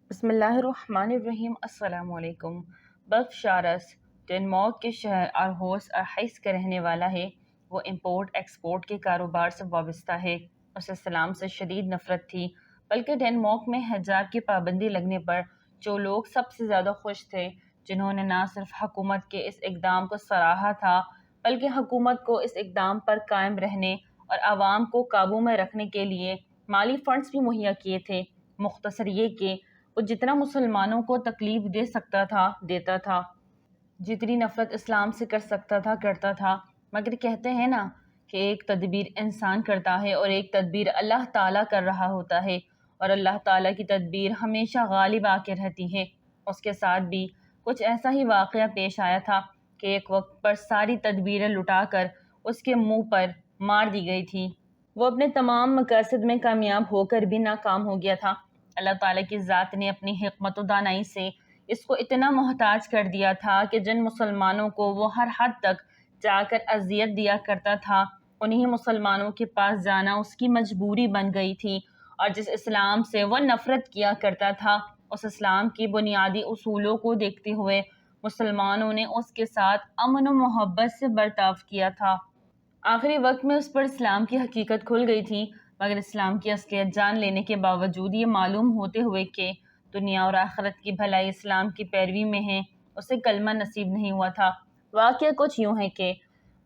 بسم اللہ الرحمن الرحیم۔ السلام علیکم۔ بلف شارس ڈنمارک کے شہر آرہوس ارہیس کا رہنے والا ہے۔ وہ امپورٹ ایکسپورٹ کے کاروبار سے وابستہ ہے۔ اسے اسلام سے شدید نفرت تھی، بلکہ ڈنمارک میں حجاب کی پابندی لگنے پر جو لوگ سب سے زیادہ خوش تھے، جنہوں نے نہ صرف حکومت کے اس اقدام کو سراہا تھا بلکہ حکومت کو اس اقدام پر قائم رہنے اور عوام کو قابو میں رکھنے کے لیے مالی فنڈز بھی مہیا کیے تھے۔ مختصر یہ کہ وہ جتنا مسلمانوں کو تکلیف دے سکتا تھا دیتا تھا، جتنی نفرت اسلام سے کر سکتا تھا کرتا تھا۔ مگر کہتے ہیں نا کہ ایک تدبیر انسان کرتا ہے اور ایک تدبیر اللہ تعالیٰ کر رہا ہوتا ہے، اور اللہ تعالیٰ کی تدبیر ہمیشہ غالب آ کے رہتی ہے۔ اس کے ساتھ بھی کچھ ایسا ہی واقعہ پیش آیا تھا کہ ایک وقت پر ساری تدبیریں لٹا کر اس کے منہ پر مار دی گئی تھی۔ وہ اپنے تمام مقاصد میں کامیاب ہو کر بھی ناکام ہو گیا تھا۔ اللہ تعالیٰ کی ذات نے اپنی حکمت و دانائی سے اس کو اتنا محتاج کر دیا تھا کہ جن مسلمانوں کو وہ ہر حد تک جا کر اذیت دیا کرتا تھا، انہی مسلمانوں کے پاس جانا اس کی مجبوری بن گئی تھی، اور جس اسلام سے وہ نفرت کیا کرتا تھا، اس اسلام کی بنیادی اصولوں کو دیکھتے ہوئے مسلمانوں نے اس کے ساتھ امن و محبت سے برتاؤ کیا تھا۔ آخری وقت میں اس پر اسلام کی حقیقت کھل گئی تھی، مگر اسلام کی اصلیت جان لینے کے باوجود یہ معلوم ہوتے ہوئے کہ دنیا اور آخرت کی بھلائی اسلام کی پیروی میں ہے، اسے کلمہ نصیب نہیں ہوا تھا۔ واقعہ کچھ یوں ہے کہ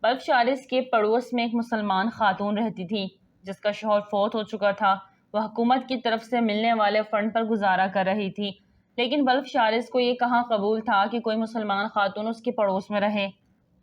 بلف شارس کے پڑوس میں ایک مسلمان خاتون رہتی تھی، جس کا شوہر فوت ہو چکا تھا۔ وہ حکومت کی طرف سے ملنے والے فنڈ پر گزارا کر رہی تھی، لیکن بلف شارس کو یہ کہاں قبول تھا کہ کوئی مسلمان خاتون اس کے پڑوس میں رہے،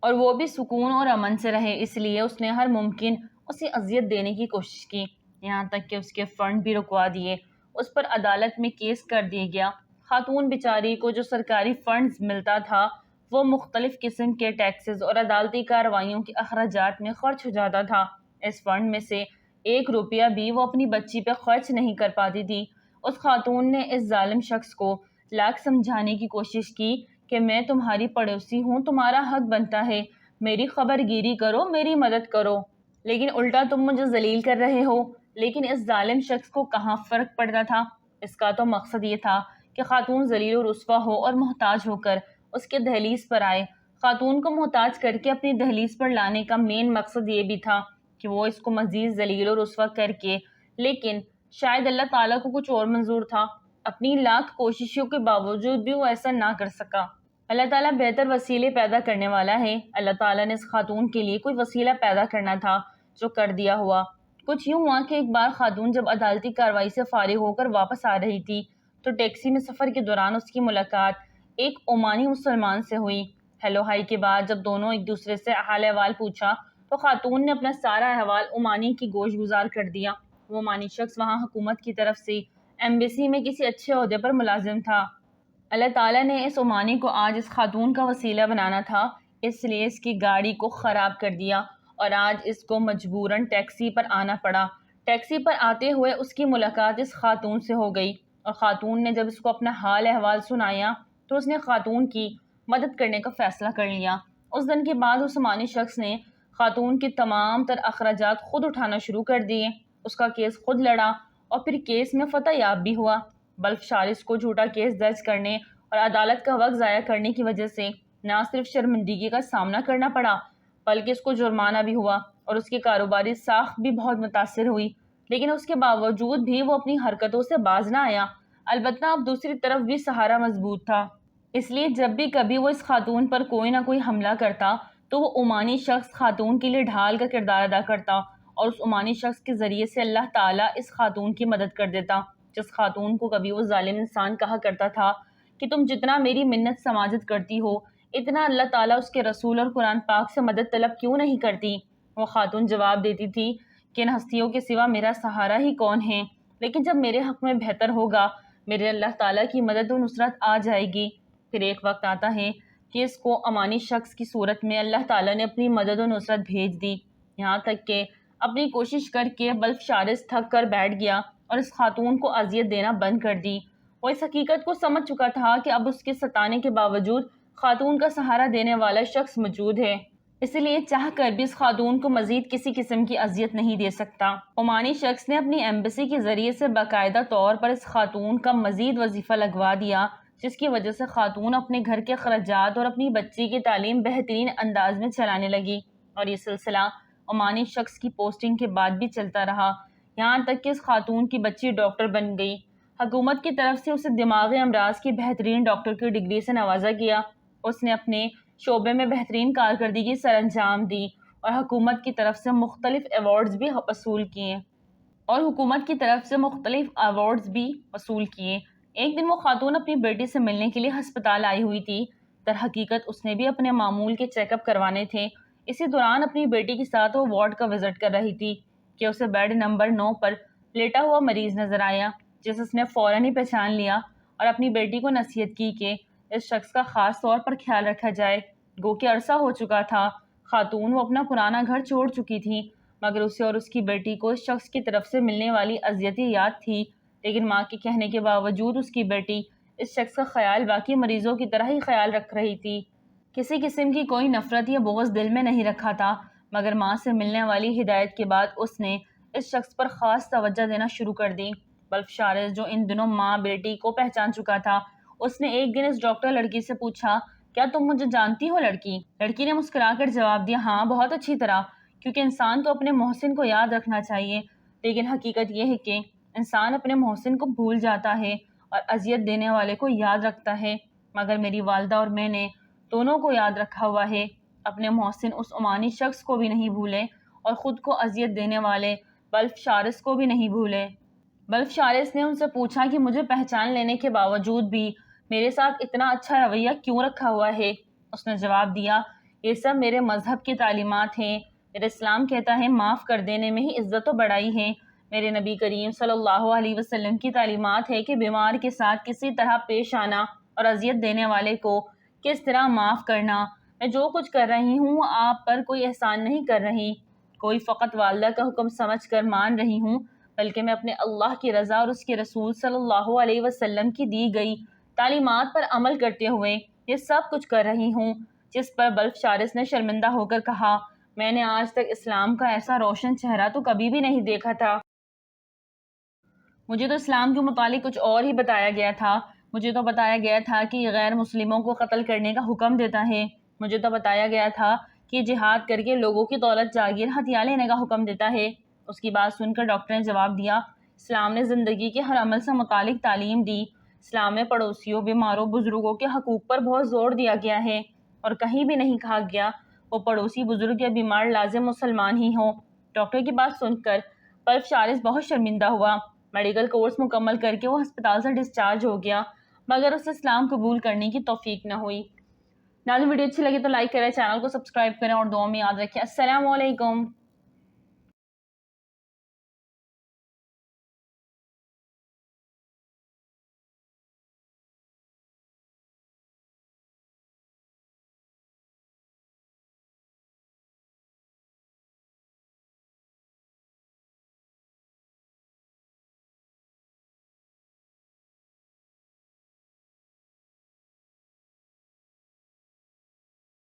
اور وہ بھی سکون اور امن سے رہے۔ اس لیے اس نے ہر ممکن اسے اذیت دینے کی کوشش کی، یہاں تک کہ اس کے فنڈ بھی رکوا دیے۔ اس پر عدالت میں کیس کر دیا گیا۔ خاتون بیچاری کو جو سرکاری فنڈز ملتا تھا وہ مختلف قسم کے ٹیکسز اور عدالتی کارروائیوں کے اخراجات میں خرچ ہو جاتا تھا۔ اس فنڈ میں سے 1 روپیہ بھی وہ اپنی بچی پہ خرچ نہیں کر پاتی تھی۔ اس خاتون نے اس ظالم شخص کو لاکھ سمجھانے کی کوشش کی کہ میں تمہاری پڑوسی ہوں، تمہارا حق بنتا ہے میری خبر گیری کرو، میری مدد کرو، لیکن الٹا تم مجھے ذلیل کر رہے ہو۔ لیکن اس ظالم شخص کو کہاں فرق پڑتا تھا؟ اس کا تو مقصد یہ تھا کہ خاتون ذلیل و رسوا ہو اور محتاج ہو کر اس کے دہلیز پر آئے۔ خاتون کو محتاج کر کے اپنی دہلیز پر لانے کا مین مقصد یہ بھی تھا کہ وہ اس کو مزید ذلیل و رسوا کر کے، لیکن شاید اللہ تعالیٰ کو کچھ اور منظور تھا۔ اپنی لاکھ کوششوں کے باوجود بھی وہ ایسا نہ کر سکا۔ اللہ تعالیٰ بہتر وسیلے پیدا کرنے والا ہے۔ اللہ تعالیٰ نے اس خاتون کے لیے کوئی وسیلہ پیدا کرنا تھا، جو کر دیا ہوا۔ کچھ یوں ہوا کہ ایک بار خاتون جب عدالتی کارروائی سے فارغ ہو کر واپس آ رہی تھی تو ٹیکسی میں سفر کے دوران اس کی ملاقات ایک عمانی مسلمان سے ہوئی۔ ہیلو ہائی کے بعد جب دونوں ایک دوسرے سے حال احوال پوچھا تو خاتون نے اپنا سارا احوال عمانی کی گوش گزار کر دیا۔ وہ عمانی شخص وہاں حکومت کی طرف سے ایمبیسی میں کسی اچھے عہدے پر ملازم تھا۔ اللہ تعالیٰ نے اس عمانی کو آج اس خاتون کا وسیلہ بنانا تھا، اس لیے اس کی گاڑی کو خراب کر دیا اور آج اس کو مجبوراً ٹیکسی پر آنا پڑا۔ ٹیکسی پر آتے ہوئے اس کی ملاقات اس خاتون سے ہو گئی، اور خاتون نے جب اس کو اپنا حال احوال سنایا تو اس نے خاتون کی مدد کرنے کا فیصلہ کر لیا۔ اس دن کے بعد اس عمانی شخص نے خاتون کے تمام تر اخراجات خود اٹھانا شروع کر دیے، اس کا کیس خود لڑا اور پھر کیس میں فتح یاب بھی ہوا۔ بلف شارس کو جھوٹا کیس درج کرنے اور عدالت کا وقت ضائع کرنے کی وجہ سے نہ صرف شرمندگی کا سامنا کرنا پڑا بلکہ اس کو جرمانہ بھی ہوا، اور اس کی کاروباری ساکھ بھی بہت متاثر ہوئی۔ لیکن اس کے باوجود بھی وہ اپنی حرکتوں سے باز نہ آیا۔ البتہ اب دوسری طرف بھی سہارا مضبوط تھا، اس لیے جب بھی کبھی وہ اس خاتون پر کوئی نہ کوئی حملہ کرتا تو وہ عمانی شخص خاتون کے لیے ڈھال کا کردار ادا کرتا، اور اس عمانی شخص کے ذریعے سے اللہ تعالیٰ اس خاتون کی مدد کر دیتا، جس خاتون کو کبھی وہ ظالم انسان کہا کرتا تھا کہ تم جتنا میری منت سماجت کرتی ہو اتنا اللہ تعالیٰ اس کے رسول اور قرآن پاک سے مدد طلب کیوں نہیں کرتی؟ وہ خاتون جواب دیتی تھی کہ ان ہستیوں کے سوا میرا سہارا ہی کون ہے، لیکن جب میرے حق میں بہتر ہوگا میرے اللہ تعالیٰ کی مدد و نصرت آ جائے گی۔ پھر ایک وقت آتا ہے کہ اس کو عمانی شخص کی صورت میں اللہ تعالیٰ نے اپنی مدد و نصرت بھیج دی، یہاں تک کہ اپنی کوشش کر کے بلف شارس تھک کر بیٹھ گیا اور اس خاتون کو اذیت دینا بند کر دی۔ وہ اس حقیقت کو سمجھ چکا تھا کہ اب اس کے ستانے کے باوجود خاتون کا سہارا دینے والا شخص موجود ہے۔ اسی لیے چاہ کر بھی اس خاتون کو مزید کسی قسم کی اذیت نہیں دے سکتا۔ عمانی شخص نے اپنی ایمبیسی کے ذریعے سے باقاعدہ طور پر اس خاتون کا مزید وظیفہ لگوا دیا، جس کی وجہ سے خاتون اپنے گھر کے اخراجات اور اپنی بچی کی تعلیم بہترین انداز میں چلانے لگی، اور یہ سلسلہ عمانی شخص کی پوسٹنگ کے بعد بھی چلتا رہا، یہاں تک کہ اس خاتون کی بچی ڈاکٹر بن گئی۔ حکومت کی طرف سے اسے دماغی امراض کی بہترین ڈاکٹر کی ڈگری سے نوازا گیا۔ اس نے اپنے شعبے میں بہترین کارکردگی سر انجام دی اور حکومت کی طرف سے مختلف ایوارڈز بھی وصول کیے۔ ایک دن وہ خاتون اپنی بیٹی سے ملنے کے لیے ہسپتال آئی ہوئی تھی۔ در حقیقت اس نے بھی اپنے معمول کے چیک اپ کروانے تھے۔ اسی دوران اپنی بیٹی کے ساتھ وہ وارڈ کا وزٹ کر رہی تھی کہ اسے بیڈ نمبر 9 پر لیٹا ہوا مریض نظر آیا، جسے اس نے فوراً ہی پہچان لیا اور اپنی بیٹی کو نصیحت کی کہ اس شخص کا خاص طور پر خیال رکھا جائے۔ گو کہ عرصہ ہو چکا تھا، خاتون وہ اپنا پرانا گھر چھوڑ چکی تھی، مگر اسے اور اس کی بیٹی کو اس شخص کی طرف سے ملنے والی اذیتیں یاد تھی، لیکن ماں کے کہنے کے باوجود اس کی بیٹی اس شخص کا خیال باقی مریضوں کی طرح ہی خیال رکھ رہی تھی۔ کسی قسم کی کوئی نفرت یا بغض دل میں نہیں رکھا تھا، مگر ماں سے ملنے والی ہدایت کے بعد اس نے اس شخص پر خاص توجہ دینا شروع کر دی۔ بلف شارس، جو ان دنوں ماں بیٹی کو پہچان چکا تھا، اس نے ایک دن اس ڈاکٹر لڑکی سے پوچھا، کیا تم مجھے جانتی ہو لڑکی؟ لڑکی نے مسکرا کر جواب دیا، ہاں بہت اچھی طرح، کیونکہ انسان کو اپنے محسن کو یاد رکھنا چاہیے، لیکن حقیقت یہ ہے کہ انسان اپنے محسن کو بھول جاتا ہے اور اذیت دینے والے کو یاد رکھتا ہے، مگر میری والدہ اور میں نے دونوں کو یاد رکھا ہوا ہے، اپنے محسن اس عمانی شخص کو بھی نہیں بھولے اور خود کو اذیت دینے والے بلف شارس کو بھی نہیں بھولے۔ بلف شارس نے ان سے پوچھا کہ مجھے پہچان لینے کے باوجود بھی میرے ساتھ اتنا اچھا رویہ کیوں رکھا ہوا ہے؟ اس نے جواب دیا، یہ سب میرے مذہب کی تعلیمات ہیں، میرا اسلام کہتا ہے معاف کر دینے میں ہی عزت و بڑائی ہے، میرے نبی کریم صلی اللہ علیہ وسلم کی تعلیمات ہے کہ بیمار کے ساتھ کسی طرح پیش آنا اور اذیت دینے والے کو کس طرح معاف کرنا۔ میں جو کچھ کر رہی ہوں آپ پر کوئی احسان نہیں کر رہی، کوئی فقط والدہ کا حکم سمجھ کر مان رہی ہوں، بلکہ میں اپنے اللہ کی رضا اور اس کے رسول صلی اللہ علیہ وسلم کی دی گئی تعلیمات پر عمل کرتے ہوئے یہ سب کچھ کر رہی ہوں۔ جس پر بلف شارس نے شرمندہ ہو کر کہا، میں نے آج تک اسلام کا ایسا روشن چہرہ تو کبھی بھی نہیں دیکھا تھا۔ مجھے تو اسلام کے متعلق کچھ اور ہی بتایا گیا تھا۔ مجھے تو بتایا گیا تھا کہ یہ غیر مسلموں کو قتل کرنے کا حکم دیتا ہے۔ مجھے تو بتایا گیا تھا کہ جہاد کر کے لوگوں کی دولت جاگیر ہتھیار لینے کا حکم دیتا ہے۔ اس کی بات سن کر ڈاکٹر نے جواب دیا، اسلام نے زندگی کے ہر عمل سے متعلق تعلیم دی۔ اسلام میں پڑوسیوں، بیماروں، بزرگوں کے حقوق پر بہت زور دیا گیا ہے، اور کہیں بھی نہیں کہا گیا وہ پڑوسی، بزرگ یا بیمار لازم مسلمان ہی ہوں۔ ڈاکٹر کی بات سن کر بلف شارس بہت شرمندہ ہوا۔ میڈیکل کورس مکمل کر کے وہ ہسپتال سے ڈسچارج ہو گیا، مگر اسے اسلام قبول کرنے کی توفیق نہ ہوئی۔ ناظرین، ویڈیو اچھی لگی تو لائک کریں، چینل کو سبسکرائب کریں اور دعا میں یاد رکھیں۔ السلام علیکم۔